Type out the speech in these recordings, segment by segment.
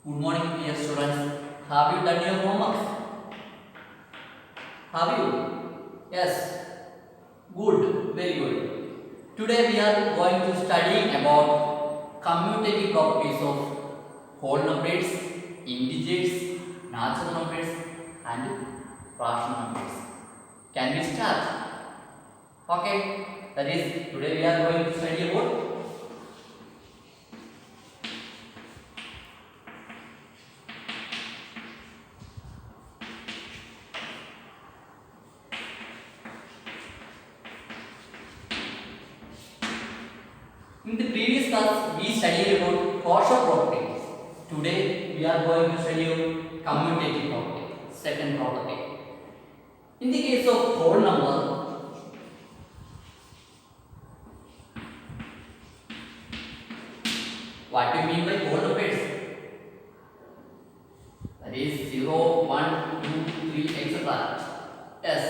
Good morning, dear students. Have you done your homework? Have you? Yes. Good. Very good. Today we are going to study about commutative properties of whole numbers, integers, natural numbers, and rational numbers. Can we start? Okay. That is, today we are going to study about in the previous class, we studied about partial properties. Today, we are going to study commutative property, second property. In the case of whole number, what do you mean by whole numbers? That is 0, 1, 2, 3, etc. Yes.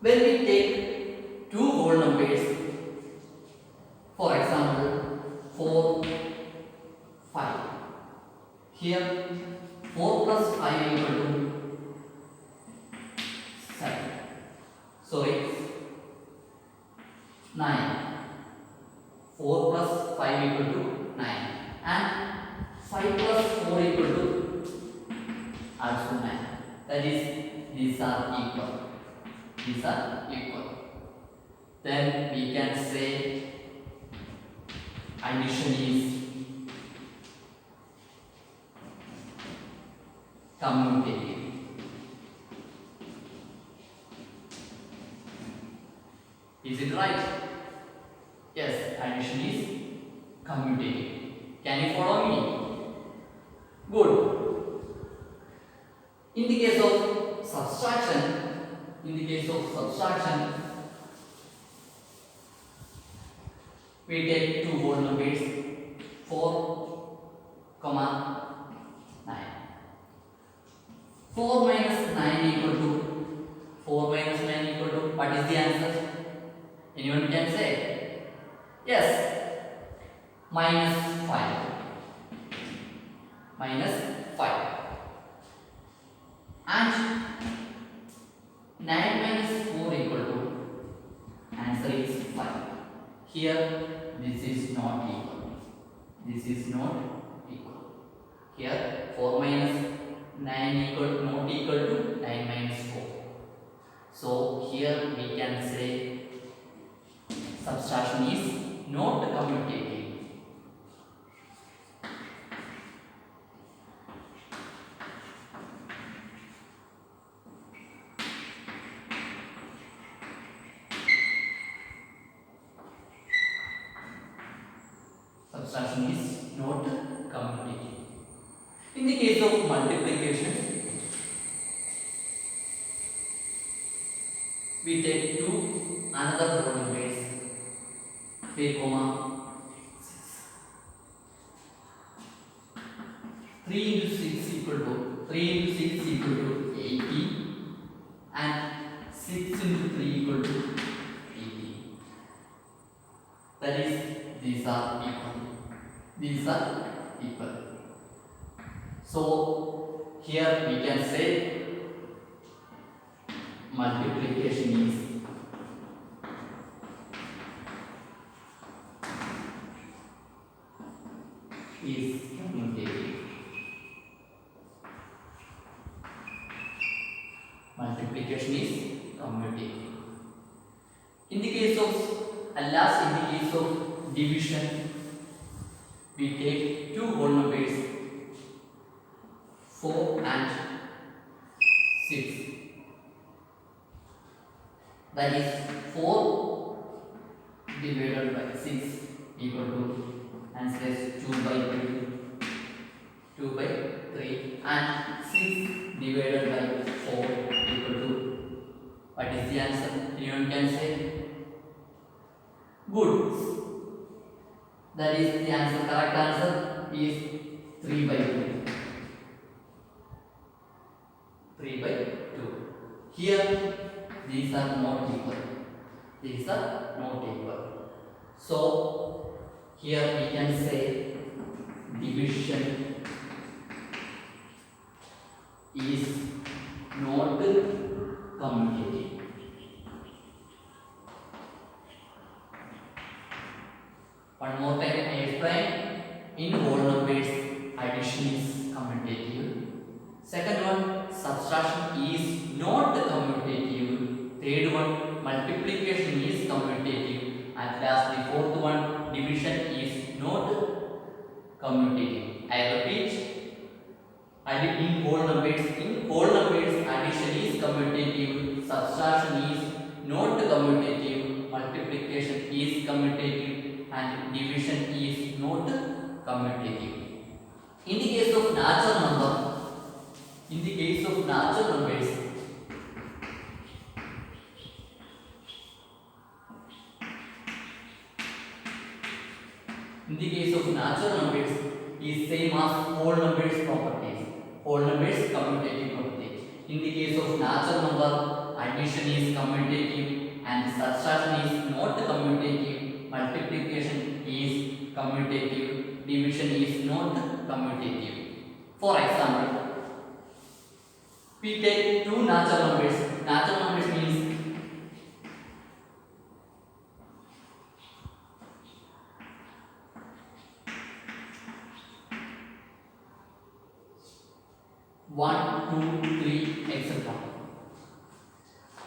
When we take two whole numbers, for example, 4, 5. Here, 4 plus 5 equal to 7. Sorry, 9. 4 plus 5 equal to 9. And 5 plus 4 equal to also 9. That is, these are equal. These are equal. Then we can say addition is commutative. Is it right? Yes, addition is commutative. Can you follow me? Good. In the case of subtraction, we take two whole numbers 4, 9. 4 minus 9 equal to what is the answer? Anyone can say? Yes, minus 5. And 9 minus 4 equal to answer is 5. Here this is not equal. Here 4 minus 9 not equal to 9 minus 4. So here we can say subtraction is not commutative. Subtraction is not commutative. In the case of multiplication, we take two another whole numbers 3, 6. 3 into 6 equal to 80 and 6 into 3 equal to 80. That is, these are equal. So here we can say multiplication is commutative. Multiplication is commutative. In the case of division, we take two whole numbers 4 and 6. That is 4 divided by 6 equal to answer is 2 by 3 and 6 divided by 4 equal to what is the answer? Anyone can say? Good. That is the answer. Correct answer is 3 by 2. 3 by 2. Here these are not equal. So here we can say division is not commutative. One more time I explain. In whole numbers, addition is commutative. Second one, subtraction is not commutative. Third one, multiplication is commutative. And last, the fourth one, division is not commutative. I repeat, in whole numbers, addition is commutative, subtraction is not commutative, multiplication is commutative, and division is not commutative. In the case of natural numbers, in the case of natural numbers, is same as whole numbers properties. Whole numbers commutative properties. In the case of natural number, addition is commutative and subtraction is not commutative. Multiplication is commutative. Division is not commutative. For example, we take two natural numbers. Natural numbers means one, two, three, etc.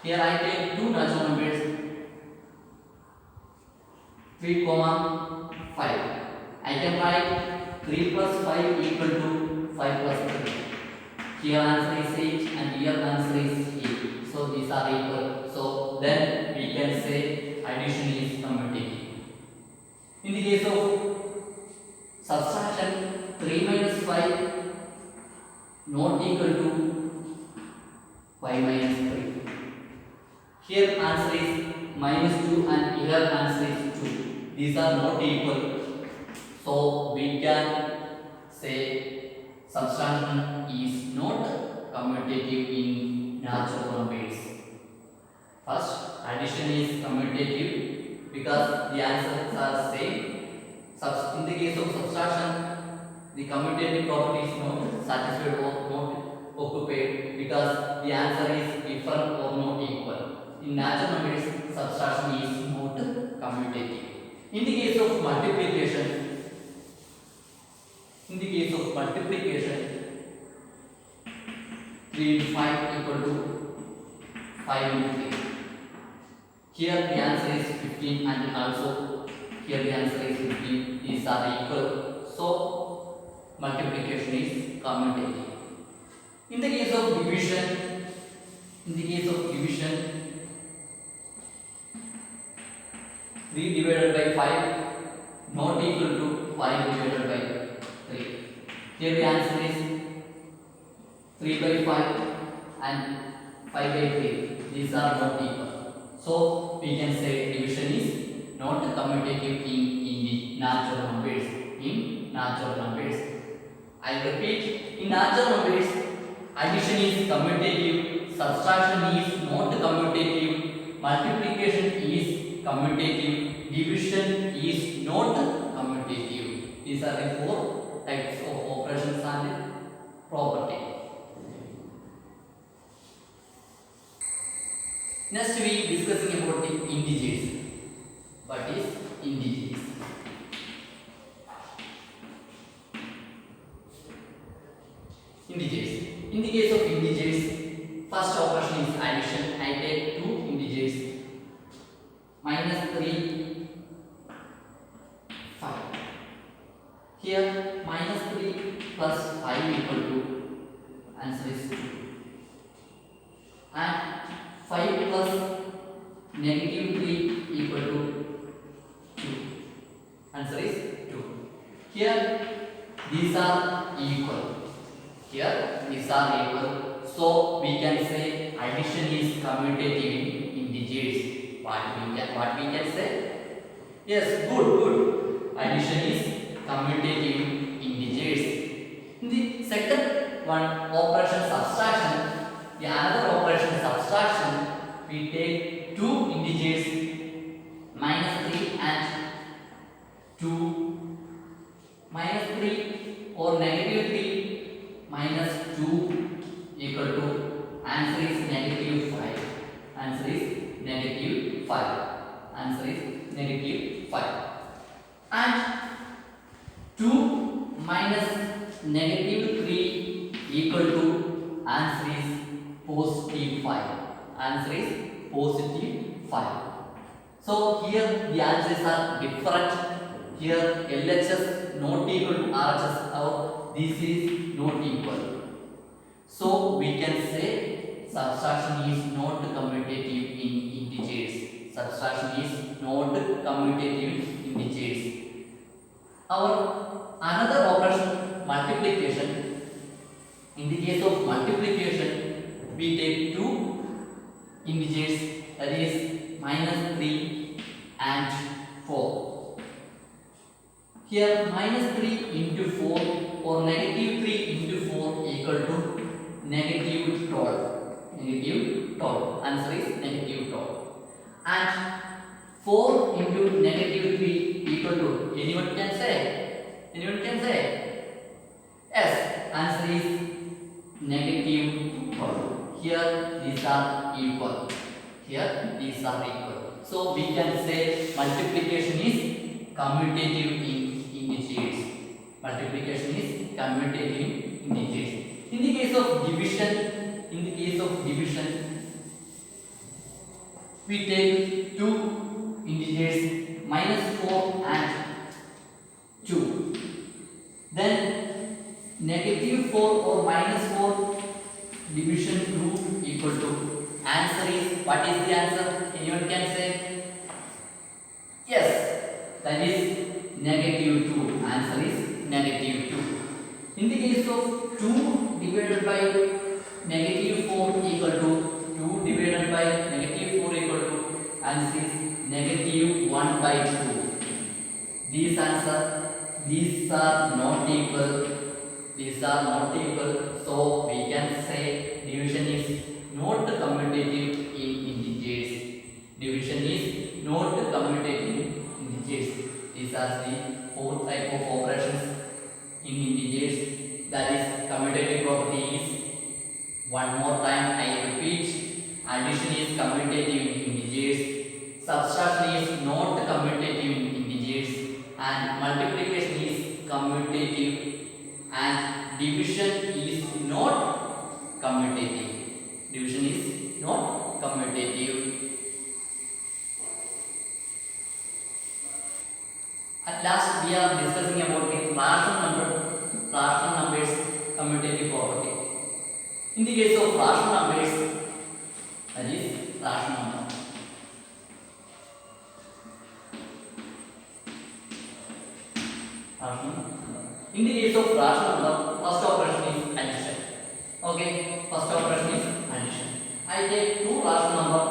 Here I take two natural numbers 3, 5. I can write 3 plus 5 equal to 5 plus 3. Here answer is 8 and here answer is 8. So these are equal. So then we can say addition is commutative. In the case of subtraction, 3 minus 5 not equal to 5 minus 3. Here answer is minus 2 and here answer is 2. These are not equal. So we can say subtraction is not commutative in natural numbers. First, addition is commutative because the answers are same. In the case of subtraction, the commutative property is not satisfied or not occupied because the answer is different or not equal. In natural numbers, subtraction is not commutative. In the case of multiplication, 3 into 5 equal to 5 into 3. Here the answer is 15 and also here the answer is 15. These are equal. So multiplication is commutative. In the case of division, 3 divided by 5 not equal to 5 divided by 3. Here the answer is 3 by 5 and 5 by 3. These are not equal. So we can say division is not commutative in the natural numbers. I repeat, in natural numbers, addition is commutative, subtraction is not commutative, multiplication is commutative, division is not commutative. These are the four types of operations and property. Next we discussing about the integers. What is integers? Integers. In the case of integers, first operation is addition. I take two integers minus 3, 5. Here minus 3 plus 5 equal to answer is 2. And 5 plus negative 3 equal to 2. Answer is 2. Here these are equal. So we can say addition is commutative in integers. What we can say? Yes, good. Addition is commutative in integers. The second one, operation subtraction. The another operation subtraction, we take two integers minus 3 and 2. Minus 3 minus 2 equal to, answer is negative 5. Answer is negative 5. Answer is negative 5. And 2 minus negative 3 equal to, answer is positive 5. Answer is positive 5. So here the answers are different. Here LHS not equal to RHS, or this is not equal. So we can say subtraction is not commutative in integers. Subtraction is not commutative in integers. Our another operation, multiplication. In the case of multiplication, we take two integers, that is minus 3 and 4. Here minus 3 into 4 or negative 3 into 4 equal to negative 12. Negative 12. Answer is negative 12. And 4 into negative 3 equal to, anyone can say? Anyone can say? Yes. Answer is negative 12. Here these are equal. Here these are equal. So we can say multiplication is commutative in integers. Multiplication is commutative in integers. In the case of division, we take two integers minus 4 and 2. Then negative 4 or minus 4 division rule equal to, answer is, what is the answer? Anyone can say? Yes, that is negative 2. Answer is negative 2. In the case of 2 divided by negative 4 equal to, 2 divided by negative 4 equal to, answer is negative 1 by 2. These are not equal. These are not equal. So we can say division is not commutative in integers. Division is not commutative in integers. These are the four type of operations in integers. That is commutative property is, one more time I repeat, addition is commutative in integers, subtraction is not commutative in integers, and multiplication is commutative, and division is not commutative. Division is not commutative. At last we are discussing about the rational numbers commutative property. In the case of rational numbers, that is rational number. In the case of rational number, first operation is addition. Okay, first operation is addition. I take two rational number.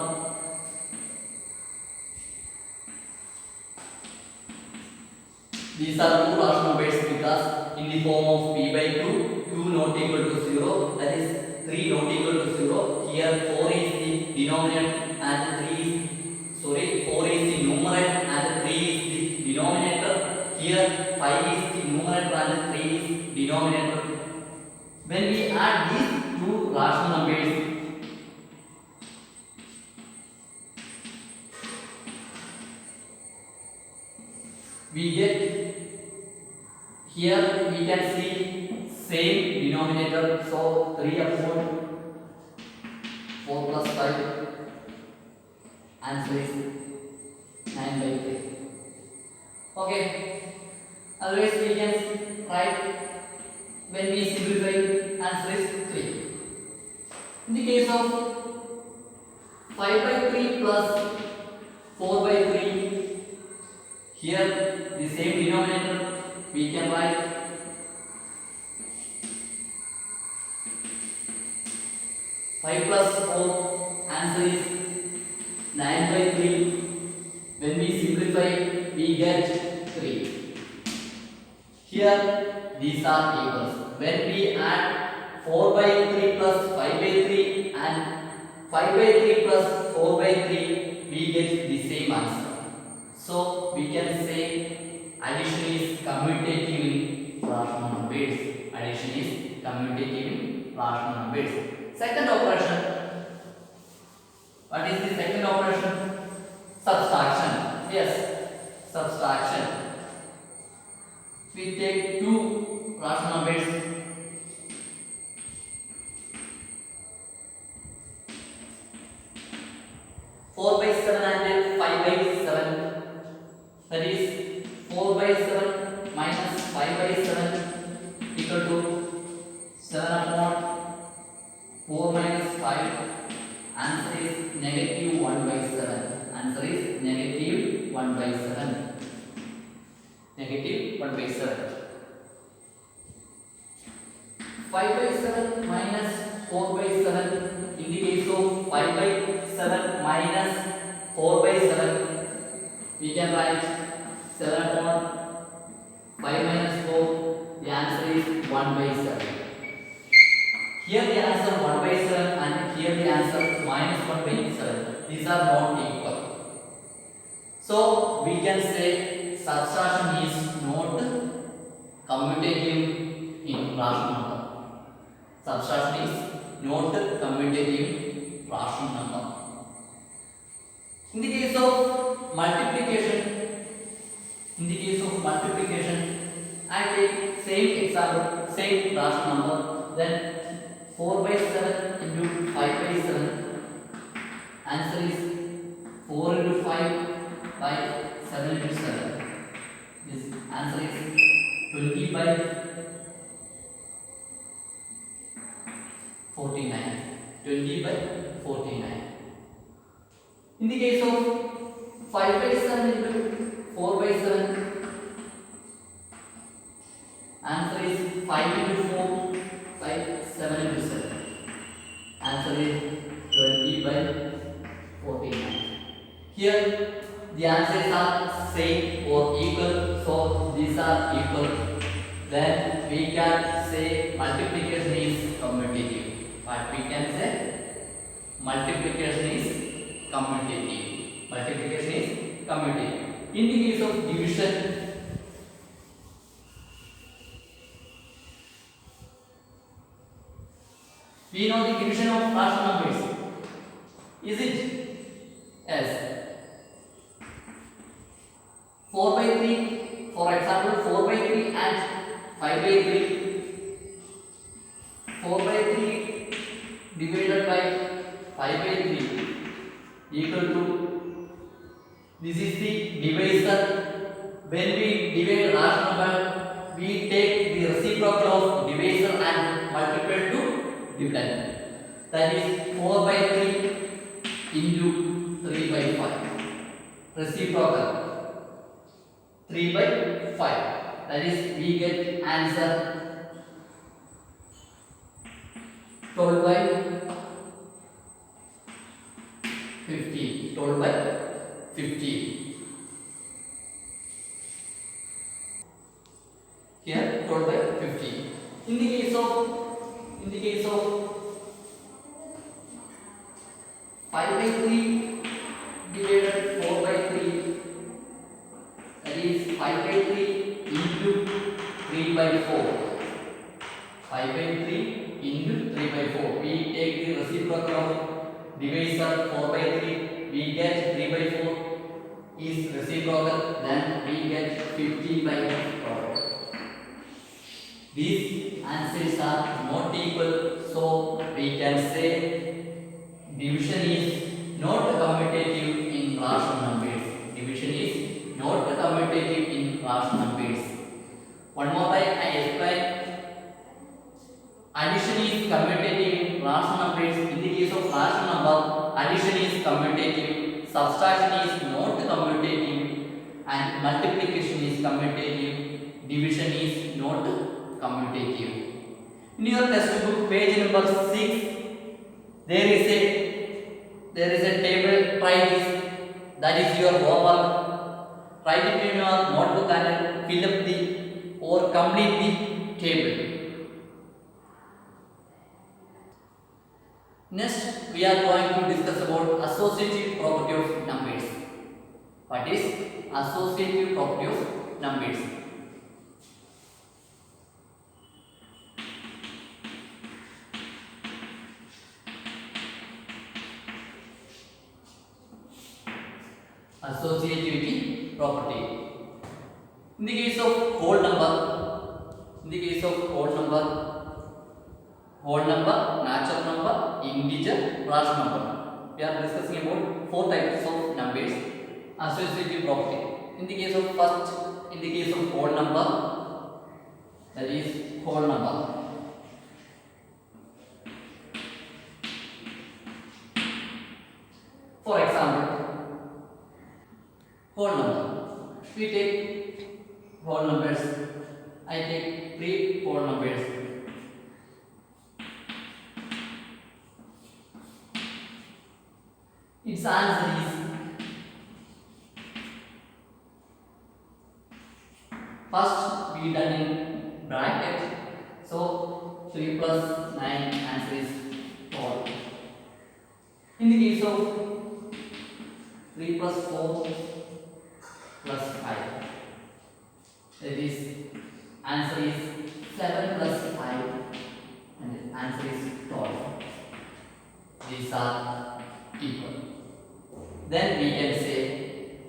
These are two rational numbers because in the form of p by 2, 2 not equal to 0, that is 3 not equal to 0. Here 4 is the denominator and 4 is the numerator and 3 is the denominator. Here 5 is the numerator and 3 is denominator. When we add these two rational numbers, we get, here we can see same denominator, so 3 upon 4 plus 5, answer is 9 by 3. Okay, otherwise we can write, when we simplify, answer is 3. In the case of 5 by 3 plus 4 by 3, here the same denominator, we can write 5 plus 4, answer is 9 by 3. When we simplify, we get 3. Here these are equals. When we add 4 by 3 plus 5 by 3 and 5 by 3 plus 4 by 3, we get the same answer. So we can say addition is commutative in rational numbers. Addition is commutative in rational numbers. Second operation. What is the second operation? Subtraction. Yes, subtraction. We take two rational numbers. 4/7 and 5/7. That is 4/7 minus 5/7 equal to 7 upon 4 minus 5. Answer is negative 1/7. Answer is negative 1/7. Negative 1/7. 5/7 minus 4/7. In the case of 5/7 minus 4/7, we can write 7 upon 5 minus 4. The answer is 1/7. Here the answer 1/7 and here the answer minus 1/7. These are not equal. So we can say subtraction is not commutative in rational number. Subtraction is not commutative rational number. In the case of multiplication, I take same example, same rational number, then 4/7 into 5/7. Answer is 4 into 5 by 7 into 7. This answer is 20/49. 20/49. In the case of 5/7 into 4/7, answer is 5 into 4 by 7 into 7. Answer is 20/49. Here the answers are same or equal, so these are equal. Then we can say multiplication is commutative. But we can say multiplication is commutative. Multiplication is commutative. In the case of division, we know the division of rational numbers. Is it? Yes. 4/3. For example, 4/3 and 5/3. 4/3 divided by 5/3 equal to, this is the divisor. When we divide rational number, we take the reciprocal of divisor and multiply to dividend. That is 4/3 into 3/5. Reciprocal 3/5. That is, we get answer 12/15. 12/15. Here 12/15. In the case of 5/3 divided 4/3, that is 5/3 into 3/4. 5/3 into 3/4. We take the reciprocal of divisor 4/3. We get 3/4 is reciprocal. Then we get 15/4. These answers are not equal, so we can say division is not commutative in rational numbers. Division is not commutative in rational numbers. One more time I explain. Addition is commutative in rational numbers. In the case of rational number, addition is commutative, subtraction is not commutative, and multiplication is commutative. Division is not commutative. In your textbook, page number 6, there is a table. Try this. That is your homework. Write it in your notebook and fill up the or complete the table. Next, we are going to discuss about associative property of numbers. What is associative property of numbers? associativity property. In the case of whole number, natural number, integer, rational number. We are discussing about four types of numbers. Associative property. In the case of whole number, that is whole number. For example, whole number. We take whole numbers. I take 3 whole numbers. Its answer is first we done in bracket. So 3 plus 9 answer is 12. In the case of 3 plus 4 plus 5, that is answer is 7 plus 5 and the answer is 12. These are equal. Then we can say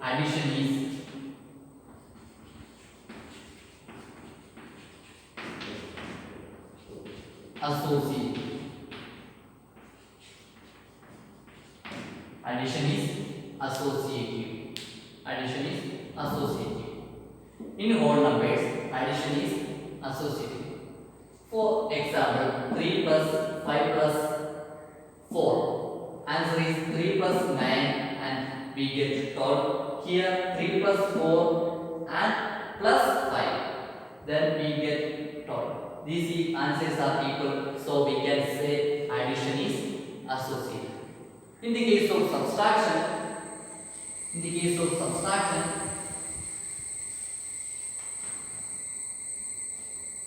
addition is associative. Addition is associative. Addition is associative. In whole numbers, addition is associative. For example, 3 plus 5 plus 4. Answer is 3 plus 9 and we get 12. Here 3 plus 4 and plus 5. Then we get 12. These answers are equal, so we can say addition is associative. In the case of subtraction,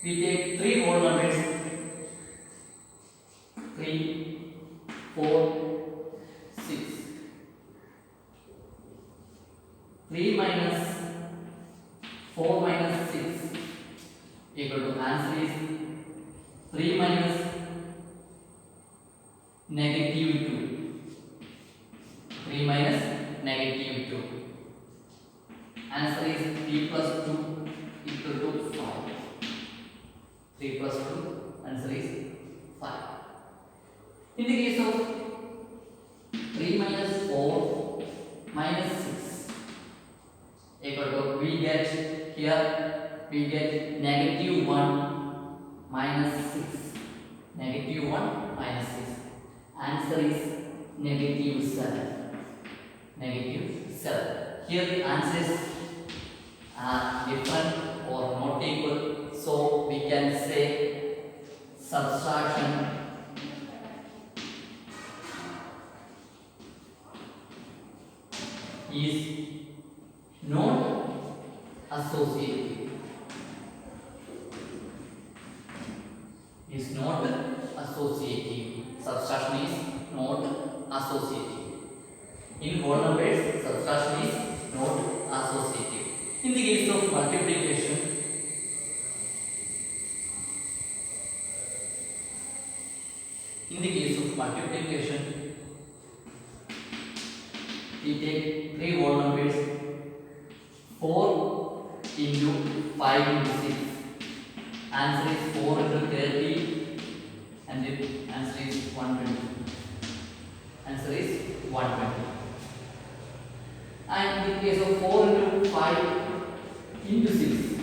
we take 3 whole numbers, 3, 4, 6. 3 minus 4 minus 6 equal to answer is 3 minus negative 2. 3 minus negative 2. Answer is 3 plus 2 equal to 5. 3 plus 2, answer is 5. In the case of 3 minus 4 minus 6 equal to, we get negative 1 minus 6. Negative 1 minus 6. Answer is negative 7. Negative 7. Here the answers are different or not equal, so we can say subtraction is not associative. Is not associative. Subtraction is not associative. In whole numbers, subtraction is not associative. In the case of multiplication, we take 3 whole numbers, 4 into 5 into 6. Answer is 4 into 30 and the answer is 120. Answer is 120. And in the case of 4 into 5 into 6,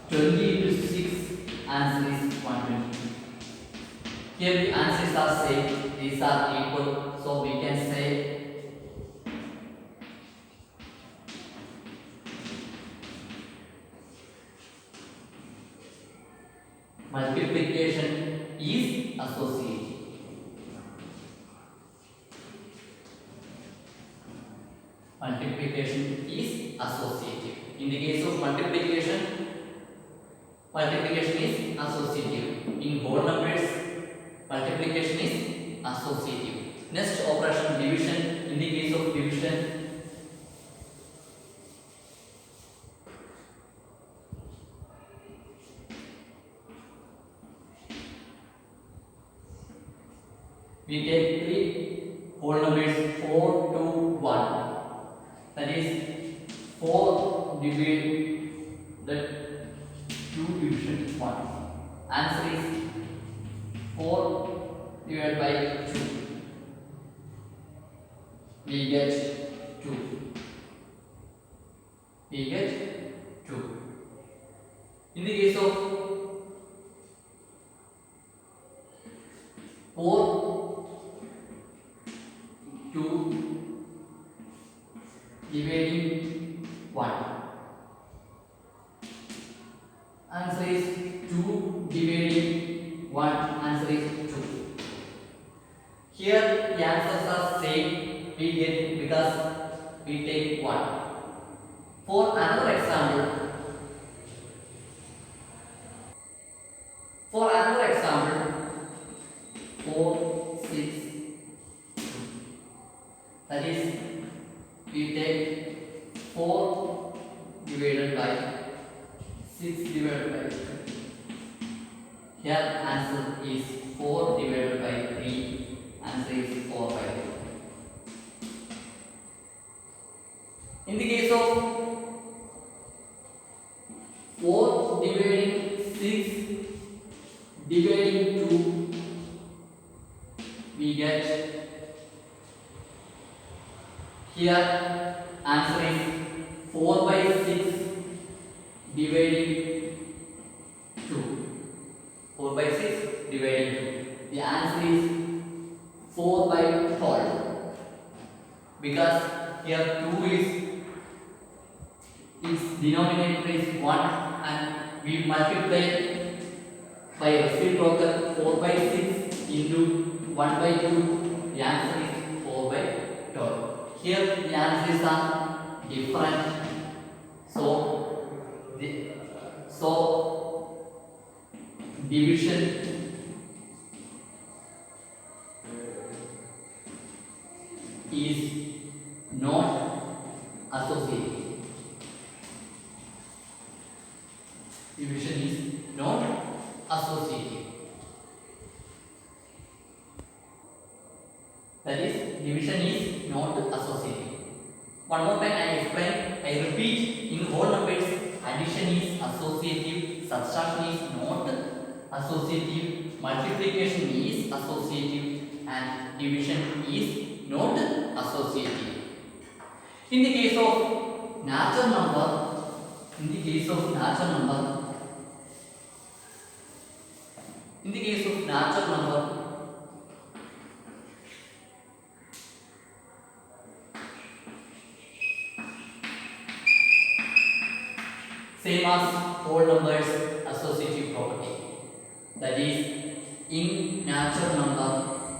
20 into 6, answer is 120. Here the answers are same, these are equal, so we can say multiplication is associative. Multiplication is associative. In the case of multiplication is associative. In whole numbers, multiplication is associative. Next operation, division. In the case of division, we take 3 whole numbers, 4 to 1. 2 division 1. Answer is 4 divided by 2. We get 2. We get 2. In the case of 4 2 dividing 1. Answer is 2 dividing 1. Answer is 2. Here the answers are same. We get because we take 1. For another example, for another example, 4 6 2. That is, we take 4 divided by 6 divided by 2. Here answer is 4 divided by 3. Answer is 4 by 3. In the case of 4 dividing 6 dividing 2, we get here answer is 4 by 6 dividing 2. 4 by 6 dividing 2. The answer is 4 by 12. Because here 2 is its denominator is 1 and we multiply by reciprocal 4 by 6 into 1 by 2. The answer is 4 by 12. Here the answers are different. So division is not associated. Division is not associated. That is, division is not associated. One more time I explain. I repeat, in whole numbers, addition is associative, subtraction is not associative, multiplication is associative, and division is not associative. In the case of natural number, in the case of natural number, same as whole numbers associative property. That is, in natural number,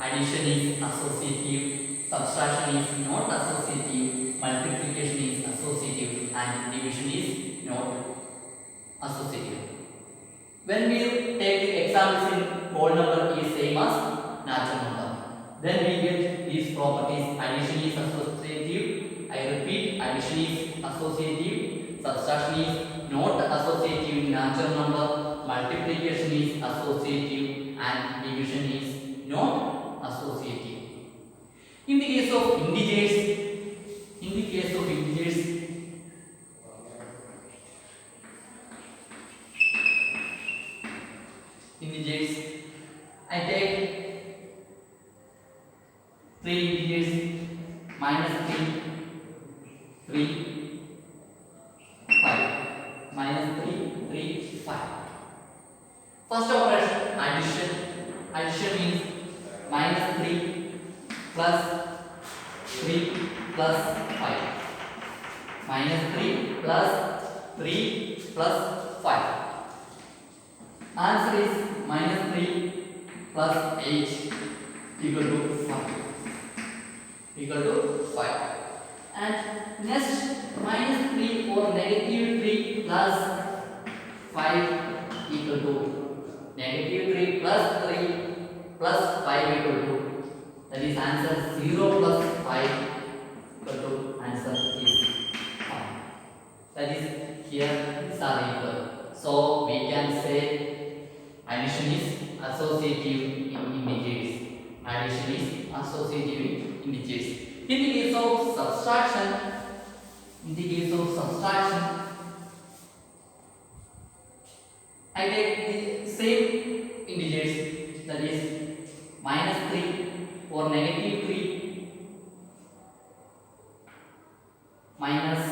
addition is associative, subtraction is not associative, multiplication is associative, and division is not associative. When we take the examples in whole number is same as natural number, then we get these properties. Addition is associative. I repeat, addition is associative, subtraction is not associative in natural number, multiplication is associative, and division is not associative. In the case of integers, I take 3 integers, minus 3, 3, 5, minus 3, 3, 5. First operation, addition. Addition means minus 3 plus 3 plus 5. Minus 3 plus 3 plus 5. Answer is minus 3 plus 8 equal to 5. Equal to 5. And next, minus 3 or negative 3 plus 5 equal to negative 3 plus 3 plus 5 equal to, that is answer 0 plus 5 equal to answer is 5. That is, here these are equal. So we can say addition is associative in integers. Addition is associative in integers. In the case of subtraction, I take the same integers, that is minus 3 or negative 3 minus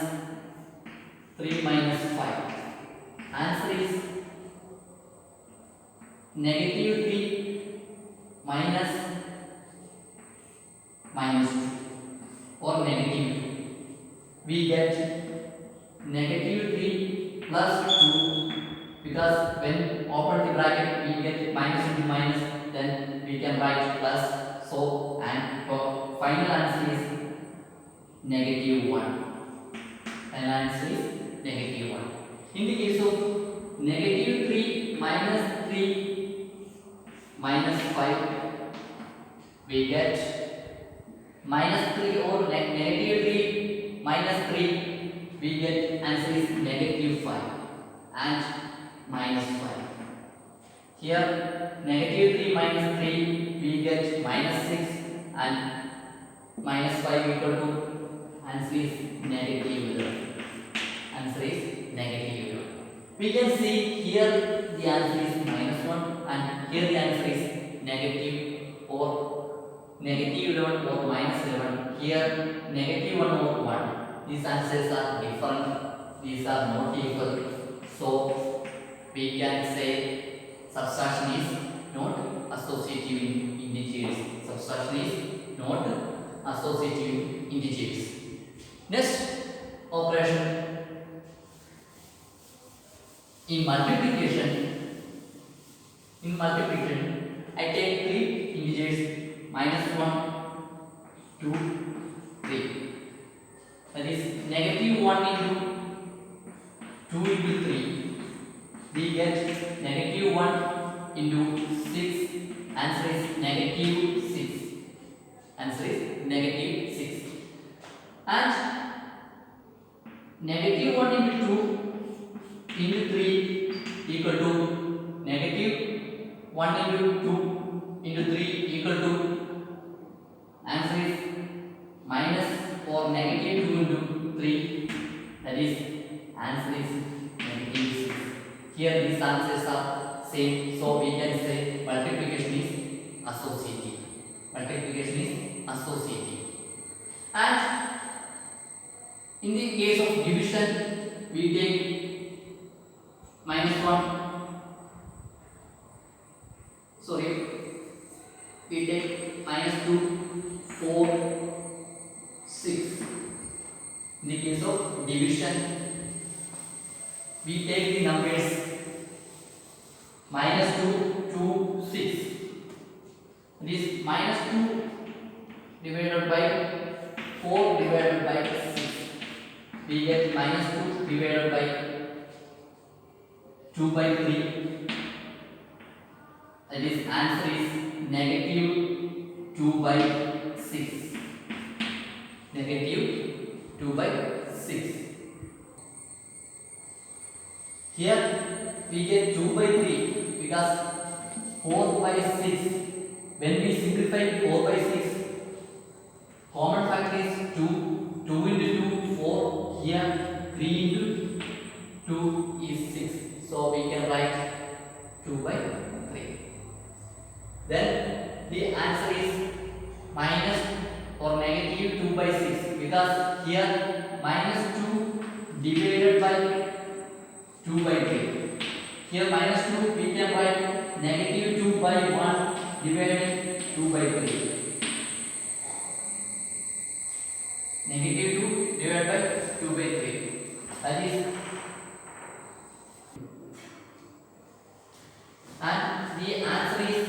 3 minus 5. Answer is negative 3 minus minus 2 or negative 2. We get negative 3 plus 2, because when open the bracket we get minus into minus, then we can write plus. So, and for final answer is negative 1. Final answer is negative 1. In the case of negative 3 minus 3 minus 5, we get minus 3 or negative 3 minus 3, we get answer is negative 5 and minus 5. Here negative 3 minus 3, we get minus 6 and minus 5 equal to answer is negative 11. Answer is negative 11. We can see here the answer is minus 1 and here the answer is negative or negative 11 or minus 11. Here negative 1 or 1. These answers are different. These are not equal. So we can say subtraction is not associative integers. Subtraction is not associative integers. Next operation. In multiplication, I take 3 integers minus 1, 2, 3. That is negative 1 into 2 into 3. We get negative 1 into 6. Answer is negative 6. Answer is negative 6. And negative 1 into 2 into 3 equal to negative 1 into 2 into 3 equal to answer is minus or negative 2 into 3, that is answer is negative 6. Here these answers are same, so we can say multiplication is associative. Multiplication is associative. And in the case of division, we take minus 1, we take minus 2, 4, 6. In the case of division, we take the numbers minus 2, 2, 6. This minus 2 divided by 4 divided by 6. We get minus 2 divided by 2 by 3, that is answer is negative 2 by 6. Negative 2 by 6. Here we get 2 by 3 because 4 by 6. When we simplify 4 by 6, common factor is 2. 2 into 2, 4. Here 3 into 2 is 6. So we can write 2 by 3. Then the answer is minus or negative 2 by 6, because here minus 2 divided by 2 by 3. Here minus 2 we can write negative 2 by 1 divided 2 by 3. Negative 2 divided by 2 by 3. That is, and the answer is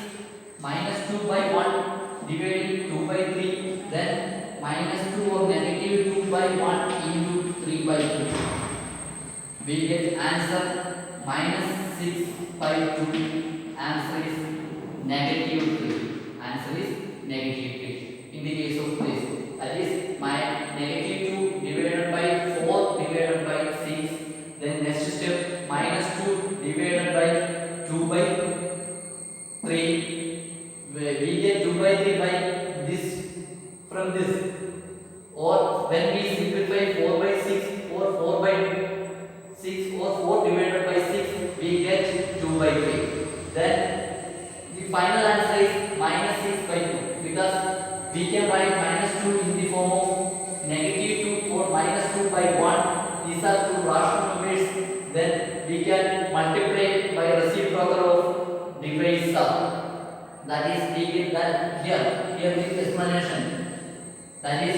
minus 2 by 1 divided 2 by 3, then minus 2 or negative 2 by 1 into 3 by 2. We get answer minus 6 by 2. Answer is negative 3. Answer is negative 3. In the case of this, that is my negative 2 divided by 4 divided by 6. Then next step, minus 2 divided by 2 by 3. We get 2 by 3 by this from this. Or when we simplify 4 by 6 or 4 by 6 or 4 divided by 6, we get 2 2 by 3. Then the final answer is minus 6 by 2, because we can write minus 2 in the form of negative 2 or minus 2 by 1. These are two rational numbers. Then we can multiply by reciprocal of divided sum. That is, we get that here this explanation. That is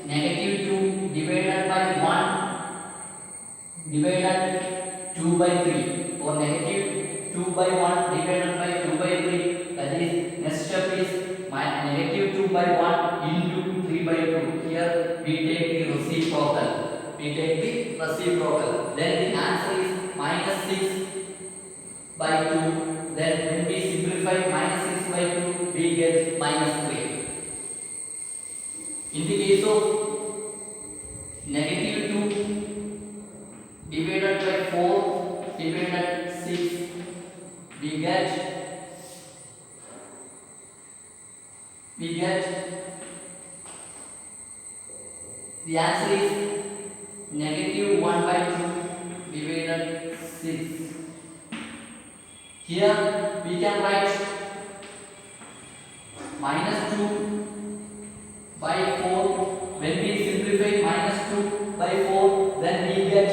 negative 2 divided by 1 divided 2 by 3, or negative 2 by 1 divided by 2 by 3. That is, next step is negative 2 by 1 into 3 by 2. Here we take the reciprocal. Then the answer is minus 6 by 2. Then when we simplify minus 6 by 2, we get minus 3. In the case of negative 2 divided by 4 divided 6, we get the answer is negative 1 by 2 divided 6. Here we can write minus 2 by 4. When we simplify minus 2 by 4, then we get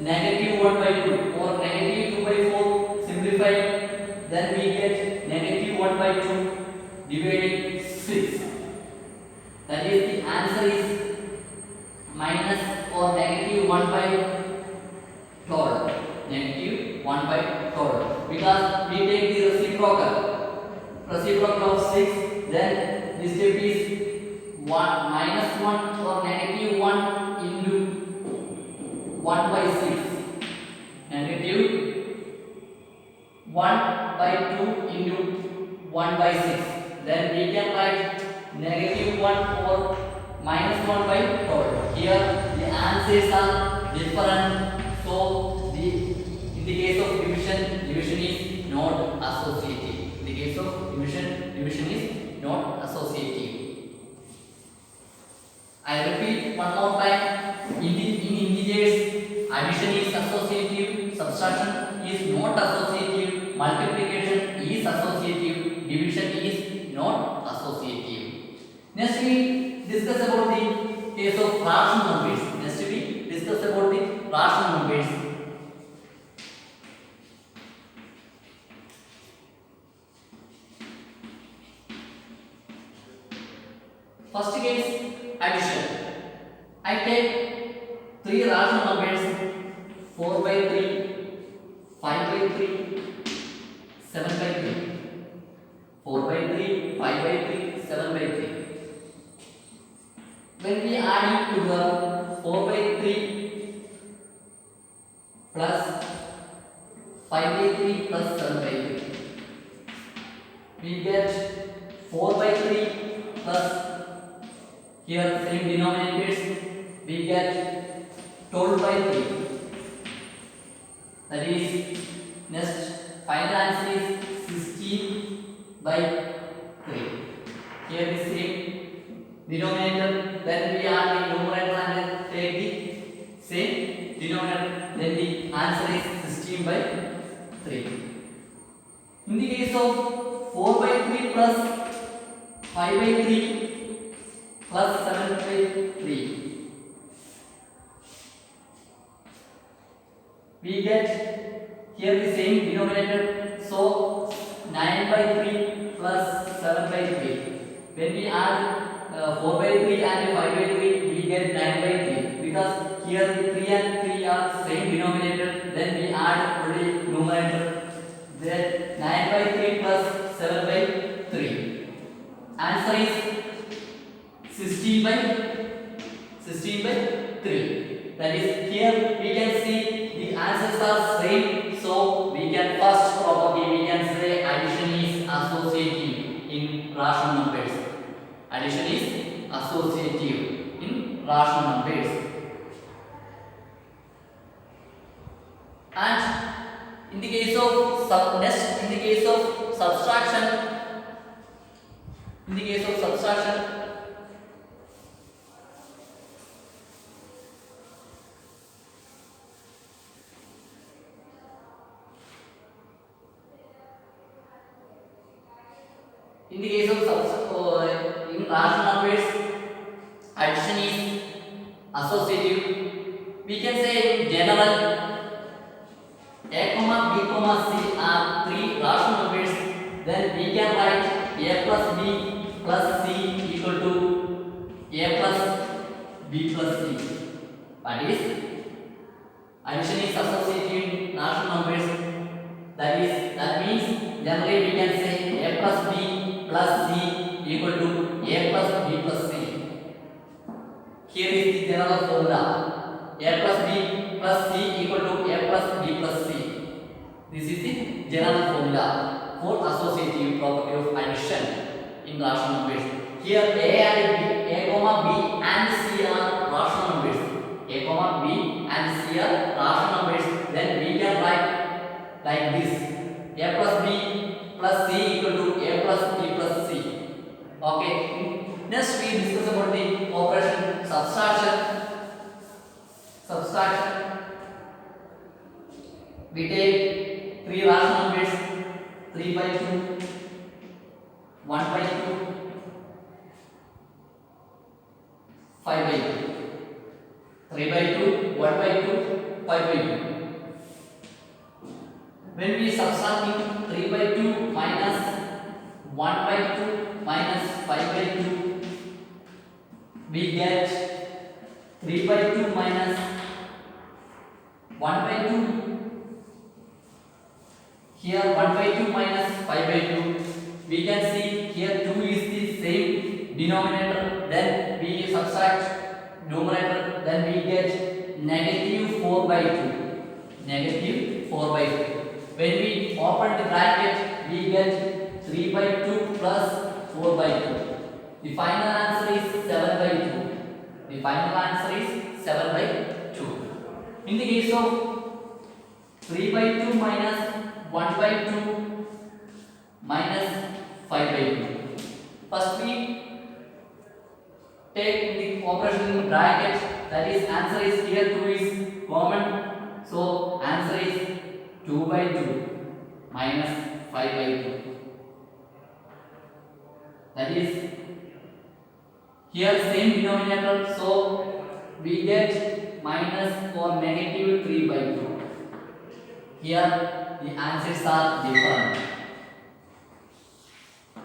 negative 1 by 2, or negative 2 by 4 simplified, then we get negative 1 by 2 divided 6. That is, the answer is minus or negative 1 by total. Negative 1 by total, because we take the reciprocal of 6. Then this step is 1 minus 1 or negative 1 into 1 by 6. Negative 1 by 2 into 1 by 6. Then we can write negative 1 or minus 1 by total. Here the answers are different. So in the case of division is not associative. In the case of division is not associative. I repeat one more time. In integers, addition is associative, subtraction is not associative, multiplication is associative, division is not associative. Next we discuss about the case of rational numbers. First case, addition. I take 3 rational numbers: 4 by 3, 5 by 3, 7 by 3. 4 by 3, 5 by 3, 7 by 3. When we add it together, 4 by 3 plus 5 by 3 plus 7 by 3, we get 4 by 3 plus, here same denominators, we get 12 by 3. That is, next final answer is 16 by 3. Here the same denominator, then we add the numerator and take the same denominator, then the answer is 16 by 3. In the case of 4 by 3 plus 5 by 3 plus 7 by 3, we get here the same denominator, so 9 by 3 plus 7 by 3. When we add 4 by 3 and 5 by 3, we get 9 by 3, because here the 3 and 3 are same denominator, then we add only numerator, then 9 by 3 plus 7 by 3. Answer is 16 by 3. That is, here we can see the answers are same, so we can first property we can say addition is associative in rational numbers. Addition is associative in rational numbers. And in the case of subtraction, In the case of in rational numbers, addition is associative. We can say in general, a comma b comma c are three rational numbers. Then we can write a plus b plus c equal to a plus b plus c. That is, addition is associative in rational numbers. That means generally we can say a plus b plus c equal to a plus b plus c. Here is the general formula. A plus b plus c equal to a plus b plus c. This is the general formula for associative property of addition in rational numbers. Here a and b, a comma b and c are rational numbers. A comma b and c are rational numbers. Then we can write like this: a plus b plus c equal to a plus b plus c. Okay. Next we discuss about the operation subtraction. We take three rational numbers: 3 by 2, 1 by 2, 5 by 2. 3 by 2, 1 by 2, 5 by 2. When we subtract 3 by 2 minus 1 by 2 minus 5 by 2, we get 3 by 2 minus 1 by 2. Here 1 by 2 minus 5 by 2. We can see here 2 is the same denominator. Then we subtract numerator. Then we get negative 4 by 2. Negative 4 by 2. When we open the bracket, we get 3 by 2 plus 4 by 2. The final answer is 7 by 2. The final answer is 7 by 2. In the case of 3 by 2 minus 1 by 2 minus 5 by 2. First we take the operation in bracket. That is, answer is here 2 is common. So answer is 2 by 2 minus 5 by 2. That is, here same denominator, so we get minus or negative 3 by 2. Here the answers are different.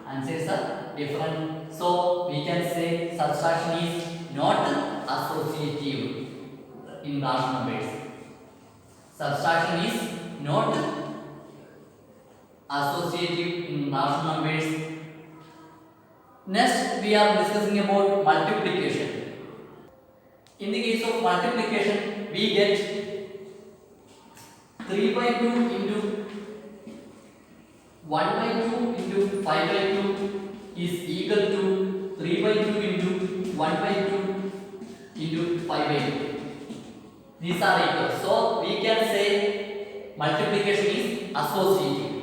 Answers are different. So we can say subtraction is not associative in rational numbers. Subtraction is not associative in rational numbers. Next, we are discussing about multiplication. In the case of multiplication, we get 3 by 2 into 1 by 2 into 5 by 2 is equal to 3 by 2 into 1 by 2 into 5 by 2. These are equal. So we can say multiplication is associative.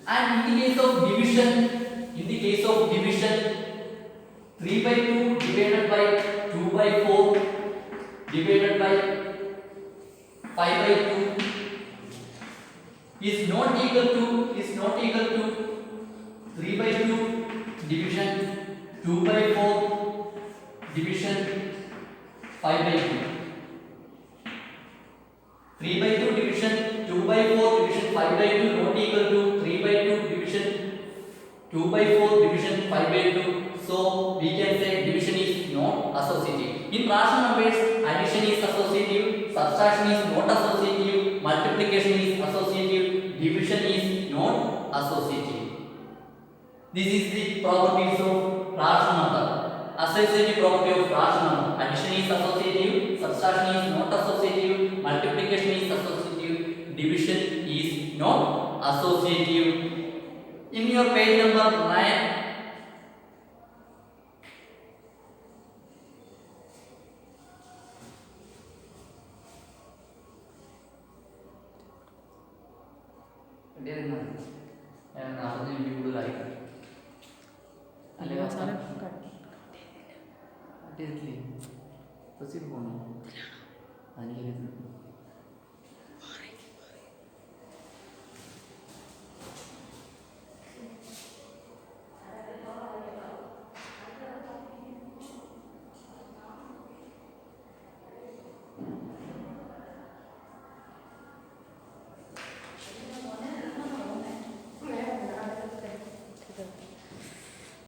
And in the case of division, 3 by 2 divided by 2 by 4 divided by 5 by 2 is not equal to 3 by 2 division 2 by 4 division 5 by 2. 3 by 2 division 2 by 4 division 5 by 2 not equal to 3 by 2 division 2 by 4 division 5 by 2. So we can say division is not associative. In rational numbers, addition is associative, subtraction is not associative, multiplication is associative, division is not associative. This is the properties of rational number. Associative property of rational number: addition is associative, subtraction is not associative, multiplication is associative, division is not associative. In your page number 9,